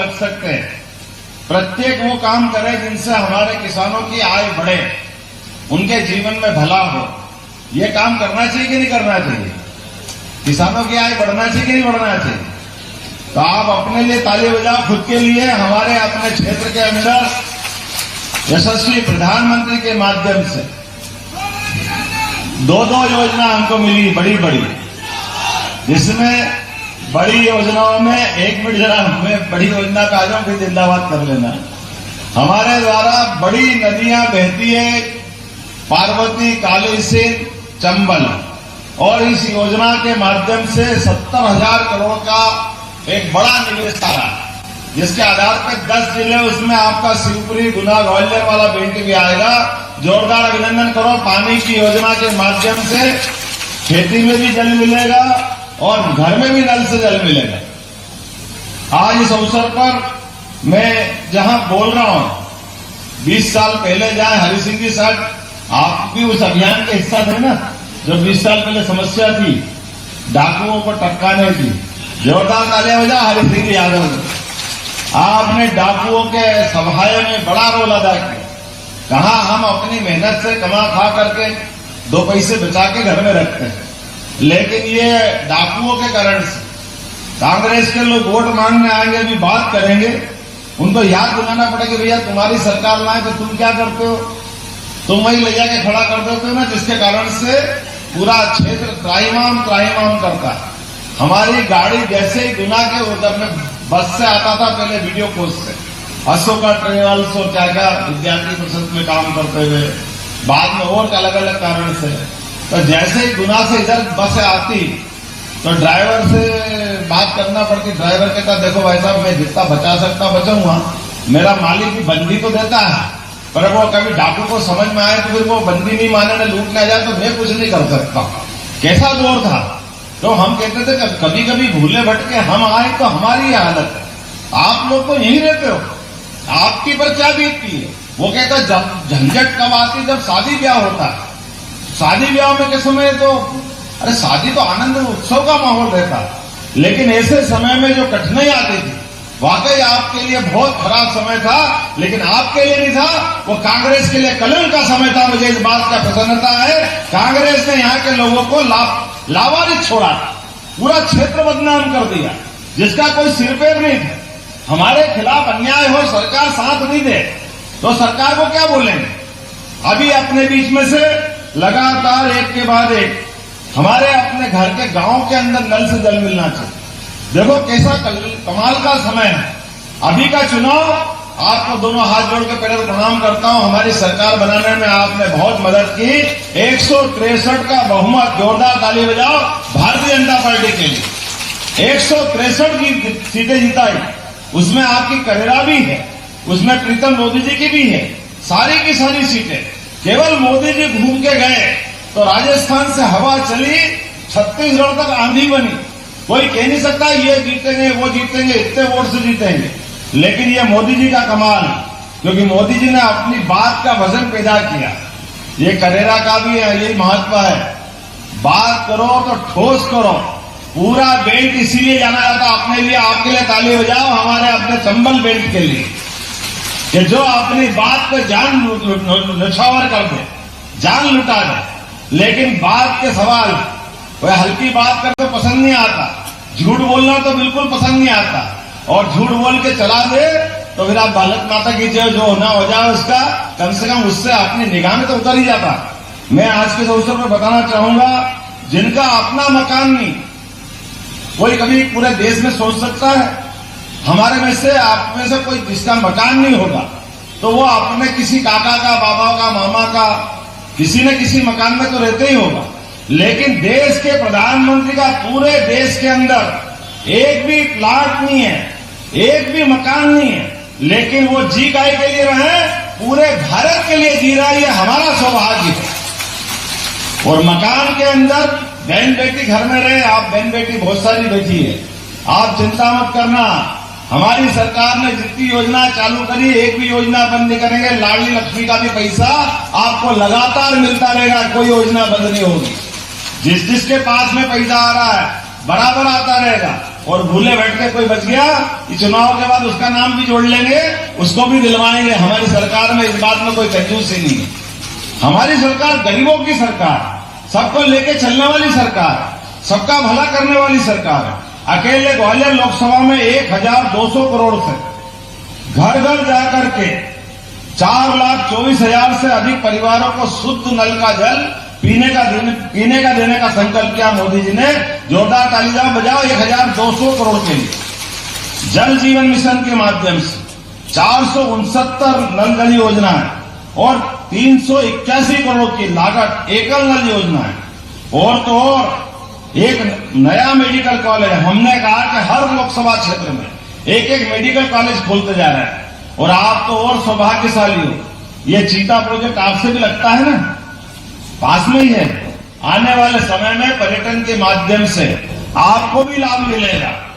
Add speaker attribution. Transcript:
Speaker 1: लग सकते हैं। प्रत्येक वो काम करें जिनसे हमारे किसानों की आय बढ़े, उनके जीवन में भला हो। ये काम करना चाहिए कि नहीं करना चाहिए? किसानों की आय बढ़ना चाहिए कि नहीं बढ़ना चाहिए? तो आप अपने लिए ताली बजाओ, खुद के लिए। हमारे अपने क्षेत्र के अंदर यशस्वी प्रधानमंत्री के माध्यम से दो योजना हमको मिली, बड़ी बड़ी, जिसमें बड़ी योजनाओं में, एक मिनट जरा हमें बड़ी योजना का आ जाऊं फिर जिंदाबाद कर लेना। हमारे द्वारा बड़ी नदियां बहती है, पार्वती, काली सिंध, चंबल, और इस योजना के माध्यम से 70,000 करोड़ का एक बड़ा निवेश आ रहा, जिसके आधार पर 10 जिले, उसमें आपका शिवपुरी, गुना, ग्वालियर वाला बेल्ट भी आएगा। जोरदार अभिनंदन करो। पानी की योजना के माध्यम से खेती में भी जल मिलेगा और घर में भी नल से जल मिलेगा। आज इस अवसर पर मैं जहां बोल रहा हूं, 20 साल पहले जाए हरि सिंह जी साहब, आप भी उस अभियान के हिस्सा थे ना, जो 20 साल पहले समस्या थी डाकुओं को टपकाने की। जोरदार तालियां बजा हरि सिंह यादव, आपने डाकुओं के सभाए में बड़ा रोल अदा किया। कहा हम अपनी मेहनत से कमा खा करके 2 पैसे बचा के घर में रखते हैं, लेकिन ये डाकुओं के कारण से कांग्रेस के लोग वोट मांगने आएंगे, अभी बात करेंगे, उनको याद दिलाना पड़ेगा, भैया तुम्हारी सरकार लाए तो तुम क्या करते हो, तुम वही ले जाके खड़ा कर देते हो ना, जिसके कारण से पूरा क्षेत्र त्राहिमाम करता है। हमारी गाड़ी जैसे ही गुना के उधर में बस से आता था, पहले वीडियो पोस्ट से, अशोका ट्रेवल्स और क्या विद्यार्थी परिषद में काम करते हुए, बाद में और अलग अलग कारण से, तो जैसे ही गुना से इधर बस आती तो ड्राइवर से बात करना पड़ती। ड्राइवर कहता देखो भाई साहब, मैं जितना बचा सकता बचाऊंगा, मेरा मालिक भी बंदी तो देता है, पर वो कभी डाकू को समझ में आए तो फिर वो बंदी नहीं माने न लूट ले जाए तो मैं कुछ नहीं कर सकता। कैसा दौर था। तो हम कहते थे कभी कभी भूले भटके हम आए तो हमारी हालत है, आप लोग तो यहीं रहते हो, आपकी पर क्या बीतती है। वो कहता झंझट कब आती, जब शादी ब्याह होता है। शादी ब्याह में के समय तो अरे शादी तो आनंद उत्सव का माहौल रहता है, लेकिन ऐसे समय में जो कठिनाई आती थी, वाकई आपके लिए बहुत खराब समय था, लेकिन आपके लिए नहीं था, वो कांग्रेस के लिए कलंक का समय था। मुझे इस बात का प्रसन्नता है, कांग्रेस ने यहाँ के लोगों को लावारिस छोड़ा, पूरा क्षेत्र बदनाम कर दिया, जिसका कोई सिर पैर नहीं था। हमारे खिलाफ अन्याय हो, सरकार साथ नहीं दे तो सरकार को क्या बोलेंगे। अभी अपने बीच में से लगातार एक के बाद एक हमारे अपने घर के गांव के अंदर नल से जल मिलना चाहिए। देखो कैसा कमाल का समय है। अभी का चुनाव, आपको दोनों हाथ जोड़ के पहले प्रणाम करता हूं, हमारी सरकार बनाने में आपने बहुत मदद की। 163 का बहुमत, जोरदार ताली बजाओ भारतीय जनता पार्टी के लिए। 163 की सीटें जिताई, उसमें आपकी करेरा भी है, उसमें प्रीतम मोदी जी की भी है, सारी की सारी सीटें। केवल मोदी जी घूम के गए तो राजस्थान से हवा चली, छत्तीसगढ़ तक आंधी बनी। कोई कह नहीं सकता ये जीतेंगे वो जीतेंगे, इतने वोट से जीतेंगे, लेकिन ये मोदी जी का कमाल, क्योंकि मोदी जी ने अपनी बात का वजन पैदा किया। ये करेरा का भी है, यही महत्व है, बात करो तो ठोस करो। पूरा बेल्ट इसीलिए जाना जाता अपने लिए, आपके लिए ताली बजाओ, हमारे अपने चंबल बेल्ट के लिए, कि जो अपनी बात पे जान न्यौछावर कर दे, जान लुटा दे। लेकिन बात के सवाल, वह हल्की बात करके पसंद नहीं आता, झूठ बोलना तो बिल्कुल पसंद नहीं आता, और झूठ बोल के चला दे तो फिर आप भारत माता की जो होना हो जाए उसका, कम से कम उससे अपनी निगाह में तो उतर ही जाता। मैं आज के अवसर पर बताना चाहूंगा, जिनका अपना मकान नहीं, कोई कभी पूरे देश में सोच सकता है, हमारे में से आप में से कोई जिसका मकान नहीं होगा तो वो अपने किसी काका का, बाबा का, मामा का, किसी न किसी मकान में तो रहते ही होगा। लेकिन देश के प्रधानमंत्री का पूरे देश के अंदर एक भी प्लाट नहीं है, एक भी मकान नहीं है, लेकिन वो जी गाय के लिए रहे, पूरे भारत के लिए जी रहा है, ये हमारा सौभाग्य है। और मकान के अंदर बहन बेटी घर में रहे, आप बहन बेटी बहुत सारी बैठी है, आप चिंता मत करना, हमारी सरकार ने जितनी योजना चालू करी एक भी योजना बंद नहीं करेंगे। लाडली लक्ष्मी का भी पैसा आपको लगातार मिलता रहेगा, कोई योजना बंद नहीं होगी। जिसके पास में पैसा आ रहा है बराबर आता रहेगा, और भूले बैठ के कोई बच गया कि चुनाव के बाद उसका नाम भी जोड़ लेंगे, उसको भी दिलवाएंगे। हमारी सरकार में इस बात में कोई कंजूसी नहीं है। हमारी सरकार गरीबों की सरकार, सबको लेके चलने वाली सरकार, सबका भला करने वाली सरकार है। अकेले ग्वालियर लोकसभा में 1200 करोड़ से घर घर जाकर के 4,24,000 से अधिक परिवारों को शुद्ध नल का जल पीने का देने का संकल्प किया मोदी जी ने। जोरदार ताली बजाओ 1200 करोड़ के लिए। जल जीवन मिशन के माध्यम से 469 नल जल योजना है और 381 करोड़ की लागत एकल नल योजना है। और तो और एक नया मेडिकल कॉलेज, हमने कहा कि हर लोकसभा क्षेत्र में एक एक मेडिकल कॉलेज खोलते जा रहा है। और आप तो और सौभाग्यशाली हो, ये चीता प्रोजेक्ट आपसे भी लगता है ना, पास में ही है। आने वाले समय में पर्यटन के माध्यम से आपको भी लाभ मिलेगा।